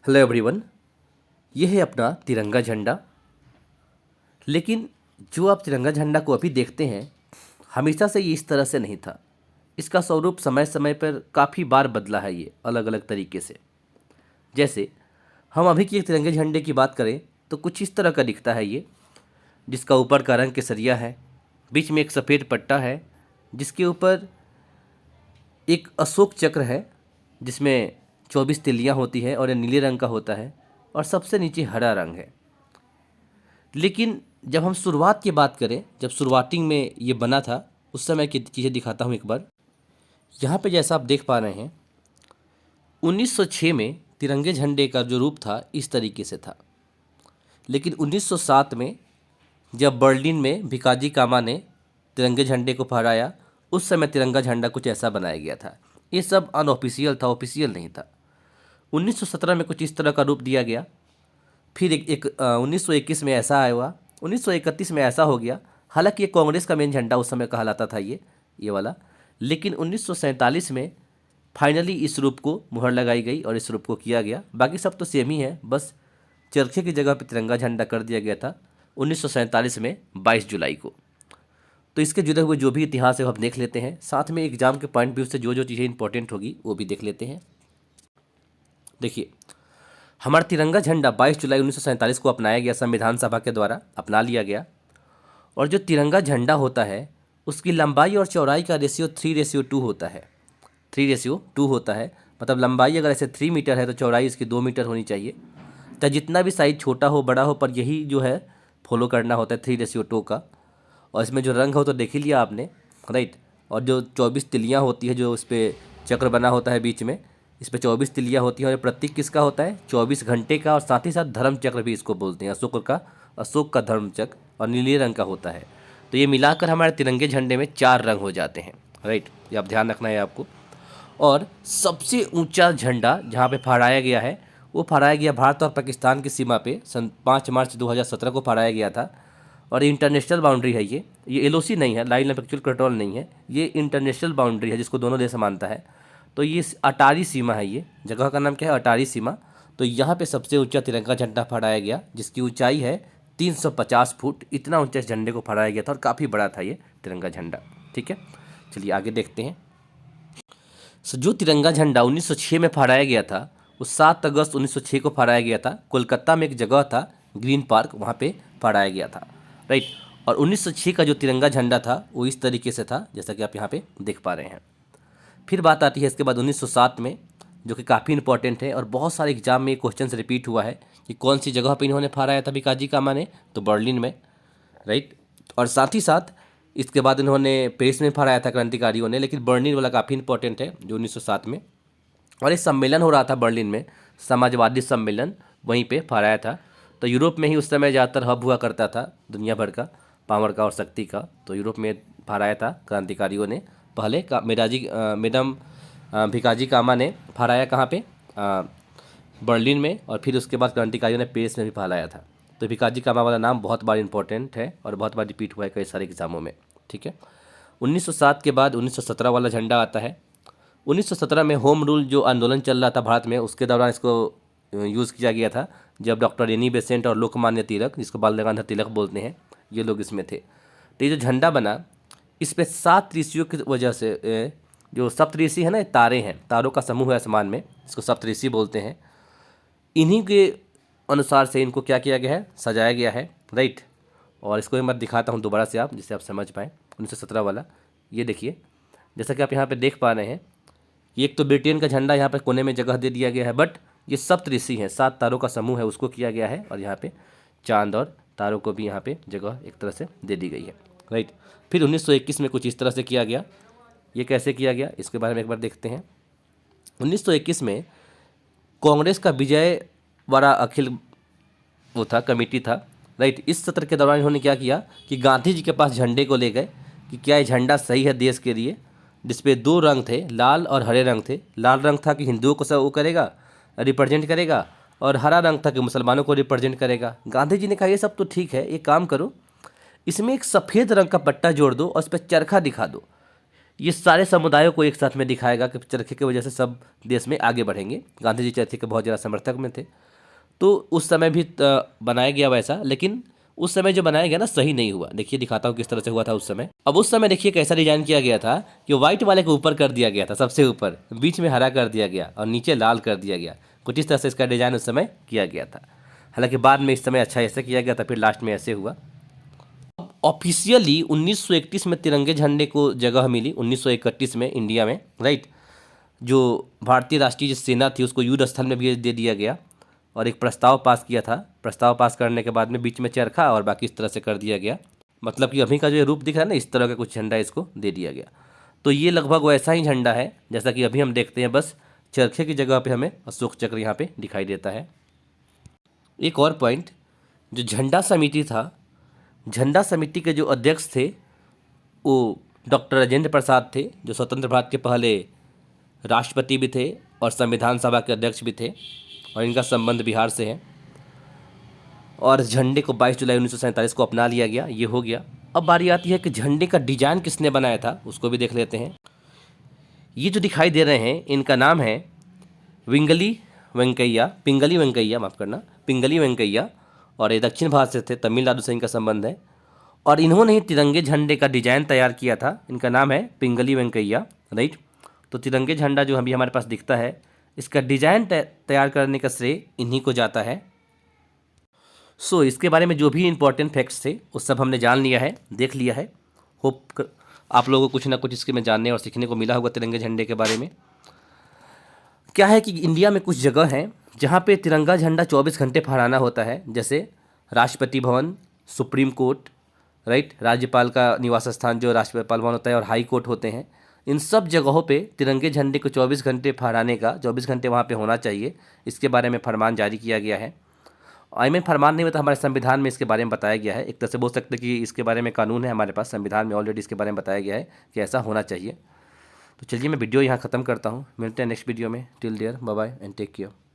Hello everyone. ये है अपना तिरंगा झंडा। लेकिन जो आप तिरंगा झंडा को अभी देखते हैं, हमेशा से ये इस तरह से नहीं था। इसका स्वरूप समय समय पर काफ़ी बार बदला है, ये अलग अलग तरीके से। जैसे हम अभी की एक तिरंगे झंडे की बात करें तो कुछ इस तरह का दिखता है ये, जिसका ऊपर का रंग केसरिया है, बीच में एक सफ़ेद पट्टा है, जिसके ऊपर एक अशोक चक्र है जिसमें 24 तिल्लियाँ होती है और ये नीले रंग का होता है, और सबसे नीचे हरा रंग है। लेकिन जब हम शुरुआत की बात करें, जब शुरुआती में ये बना था, उस समय की चीज़ें दिखाता हूँ एक बार। यहाँ पे जैसा आप देख पा रहे हैं, 1906 में तिरंगे झंडे का जो रूप था इस तरीके से था। लेकिन 1907 में जब बर्लिन में भिकाजी कामा ने तिरंगे झंडे को फहराया, उस समय तिरंगा झंडा कुछ ऐसा बनाया गया था। ये सब अनऑफिशियल था, ऑफिशियल नहीं था। 1917 में कुछ इस तरह का रूप दिया गया। फिर 1921 में ऐसा आया हुआ, 1931 में ऐसा हो गया। हालांकि ये कांग्रेस का मेन झंडा उस समय कहलाता था ये वाला। लेकिन 1947 में फाइनली इस रूप को मुहर लगाई गई और इस रूप को किया गया। बाकी सब तो सेम ही है, बस चरखे की जगह पर तिरंगा झंडा कर दिया गया था 1947 में 22 जुलाई को। तो इसके जुड़े हुए जो भी इतिहास है वो हम देख लेते हैं, साथ में एग्जाम के पॉइंट व्यू से जो जो चीज़ें इंपॉर्टेंट होगी वो भी देख लेते हैं। देखिए, हमारा तिरंगा झंडा 22 जुलाई 1947 को अपनाया गया, संविधान सभा के द्वारा अपना लिया गया। और जो तिरंगा झंडा होता है उसकी लंबाई और चौड़ाई का रेशियो 3:2 होता है। 3:2 होता है, मतलब लंबाई अगर ऐसे 3 मीटर है तो चौड़ाई इसकी 2 मीटर होनी चाहिए। तो जितना भी साइज छोटा हो बड़ा हो, पर यही जो है फॉलो करना होता है 3:2 का। और इसमें जो रंग हो तो देख ही लिया आपने, राइट। और जो 24 तिलियाँ होती है, जो इस पर चक्र बना होता है बीच में, इस पर 24 तिलियाँ होती हैं। और प्रतीक किसका होता है? 24 घंटे का, और साथ ही साथ धर्म चक्र भी इसको बोलते हैं, अशोक का धर्म चक्र, और नीले रंग का होता है। तो ये मिलाकर हमारे तिरंगे झंडे में 4 रंग हो जाते हैं, राइट। ये आप ध्यान रखना है आपको। और सबसे ऊंचा झंडा जहाँ पे फहराया गया है वो फहराया गया भारत और पाकिस्तान की सीमा पे 5 मार्च 2017 को फहराया गया था। और इंटरनेशनल बाउंड्री है ये एलओसी नहीं है, लाइन ऑफ एक्चुअल कंट्रोल नहीं है, ये इंटरनेशनल बाउंड्री है जिसको दोनों देश मानता है। तो ये अटारी सीमा है, ये जगह का नाम क्या है? अटारी सीमा। तो यहाँ पे सबसे ऊंचा तिरंगा झंडा फहराया गया, जिसकी ऊंचाई है 350 फुट। इतना ऊंचा इस झंडे को फहराया गया था और काफ़ी बड़ा था ये तिरंगा झंडा, ठीक है। चलिए आगे देखते हैं। जो तिरंगा झंडा 1906 में फहराया गया था, वो 7 अगस्त 1906 को फहराया गया था। कोलकाता में एक जगह था ग्रीन पार्क, वहाँ पे फहराया गया था, राइट। और 1906 का जो तिरंगा झंडा था वो इस तरीके से था, जैसा कि आप यहाँ पे देख पा रहे हैं। फिर बात आती है इसके बाद 1907 में, जो कि काफ़ी इंपॉर्टेंट है और बहुत सारे एग्जाम में क्वेश्चन रिपीट हुआ है कि कौन सी जगह पर इन्होंने फहराया था भिकाजी कामा ने, तो बर्लिन में, राइट। और साथ ही साथ इसके बाद इन्होंने पेरिस में फहराया था क्रांतिकारियों ने, लेकिन बर्लिन वाला काफ़ी इंपॉर्टेंट है जो 1907 में। और एक सम्मेलन हो रहा था बर्लिन में, समाजवादी सम्मेलन, वहीं पे फहराया था। तो यूरोप में ही उस समय ज़्यादातर हब हुआ करता था दुनिया भर का पावर का और शक्ति का, तो यूरोप में फहराया था क्रांतिकारियों ने। पहले का मैडम भिकाजी कामा ने फहराया कहाँ पे? बर्लिन में। और फिर उसके बाद क्रांतिकारियों ने पेरिस में भी फहराया था। तो भिकाजी कामा वाला नाम बहुत बार इंपॉर्टेंट है और बहुत बार रिपीट हुआ है कई सारे एग्जामों में, ठीक है। 1907 के बाद 1917 वाला झंडा आता है। 1917 में होम रूल जो आंदोलन चल रहा था भारत में, उसके दौरान इसको यूज़ किया गया था, जब डॉक्टर एनी बेसेंट और लोकमान्य तिलक, जिसको बाल गंगाधर तिलक बोलते हैं, ये लोग इसमें थे। तो ये जो झंडा बना, इस पर 7 ऋषियों की वजह से, जो सप्तऋषि है ना, तारे हैं, तारों का समूह है आसमान में, इसको सप्तऋषि बोलते हैं। इन्हीं के अनुसार से इनको क्या किया गया है? सजाया गया है, राइट। और इसको मैं दिखाता हूँ दोबारा से, आप जिससे आप समझ पाएँ। 1917 वाला ये देखिए, जैसा कि आप यहाँ पे देख पा रहे हैं, ये एक तो ब्रिटेन का झंडा यहाँ पे कोने में जगह दे दिया गया है, बट ये सप्तऋषि हैं, 7 तारों का समूह है, उसको किया गया है। और यहाँ पे चांद और तारों को भी यहाँ पे जगह एक तरह से दे दी गई है, राइट। फिर 1921 में कुछ इस तरह से किया गया। ये कैसे किया गया इसके बारे में एक बार देखते हैं। 1921 में कांग्रेस का विजय वाला अखिल वो था, कमेटी था, राइट। इस सत्र के दौरान इन्होंने क्या किया कि गांधी जी के पास झंडे को ले गए कि क्या ये झंडा सही है देश के लिए, जिसपे 2 रंग थे, लाल और हरे रंग थे। लाल रंग था कि हिंदुओं को सब वो करेगा, रिप्रेजेंट करेगा, और हरा रंग था कि मुसलमानों को रिप्रेजेंट करेगा। गांधी जी ने कहा ये सब तो ठीक है, एक काम करो, इसमें एक सफ़ेद रंग का पट्टा जोड़ दो और इस पर चरखा दिखा दो। ये सारे समुदायों को एक साथ में दिखाएगा कि चरखे की वजह से सब देश में आगे बढ़ेंगे। गांधी जी चरखे के बहुत ज़्यादा समर्थक में थे, तो उस समय भी बनाया गया वैसा, लेकिन उस समय जो बनाया गया ना सही नहीं हुआ। देखिए दिखाता हूँ किस तरह से हुआ था उस समय। अब उस समय देखिए कैसा डिजाइन किया गया था कि व्हाइट वाले को ऊपर कर दिया गया था, सबसे ऊपर, बीच में हरा कर दिया गया और नीचे लाल कर दिया गया। कुछ इस तरह से इसका डिजाइन उस समय किया गया था। हालांकि बाद में इस समय अच्छा ऐसे किया गया था, फिर लास्ट में ऐसे हुआ। ऑफिशियली 1931 में तिरंगे झंडे को जगह मिली, 1931 में इंडिया में, राइट। जो भारतीय राष्ट्रीय सेना थी उसको युद्ध स्थल में भी दे दिया गया और एक प्रस्ताव पास किया था। प्रस्ताव पास करने के बाद में बीच में चरखा और बाकी इस तरह से कर दिया गया। मतलब कि अभी का जो ये रूप दिख रहा है ना, इस तरह का कुछ झंडा इसको दे दिया गया। तो ये लगभग वैसा ही झंडा है जैसा कि अभी हम देखते हैं, बस चरखे की जगह पे हमें अशोक चक्र यहाँ पे दिखाई देता है। एक और पॉइंट, जो झंडा समिति था, झंडा समिति के जो अध्यक्ष थे वो डॉक्टर राजेंद्र प्रसाद थे, जो स्वतंत्र भारत के पहले राष्ट्रपति भी थे और संविधान सभा के अध्यक्ष भी थे, और इनका संबंध बिहार से है। और झंडे को 22 जुलाई 1947 को अपना लिया गया, ये हो गया। अब बारी आती है कि झंडे का डिजाइन किसने बनाया था, उसको भी देख लेते हैं। ये जो दिखाई दे रहे हैं इनका नाम है पिंगली वेंकैया, माफ़ करना, पिंगली वेंकैया, और ये दक्षिण भारत से थे, तमिलनाडु से इनका संबंध है। और इन्होंने ही तिरंगे झंडे का डिजाइन तैयार किया था। इनका नाम है पिंगली वेंकैया, राइट। तो तिरंगे झंडा जो अभी हमारे पास दिखता है, इसका डिजाइन तैयार करने का श्रेय इन्हीं को जाता है। सो इसके बारे में जो भी इंपॉर्टेंट फैक्ट्स थे वो सब हमने जान लिया है, देख लिया है। होप आप लोगों को कुछ ना कुछ इसके में जानने और सीखने को मिला होगा तिरंगे झंडे के बारे में। क्या है कि इंडिया में कुछ जगह हैं जहाँ पे तिरंगा झंडा 24 घंटे फहराना होता है, जैसे Rashtrapati Bhavan, supreme court, right, राज्यपाल का निवास स्थान जो राष्ट्रपाल भवन होता है, और हाई कोर्ट होते हैं। इन सब जगहों पे तिरंगे झंडे को 24 घंटे फहराने का, 24 घंटे वहाँ पे होना चाहिए, इसके बारे में फरमान जारी किया गया है। आई मीन फरमान नहीं होता, हमारे संविधान में इसके बारे में बताया गया है। एक तरह से बोल सकते हैं कि इसके बारे में कानून है हमारे पास, संविधान में ऑलरेडी इसके बारे में बताया गया है कि ऐसा होना चाहिए। तो चलिए मैं वीडियो यहाँ ख़त्म करता हूँ, मिलते हैं नेक्स्ट वीडियो में। Till there, bye bye and take care.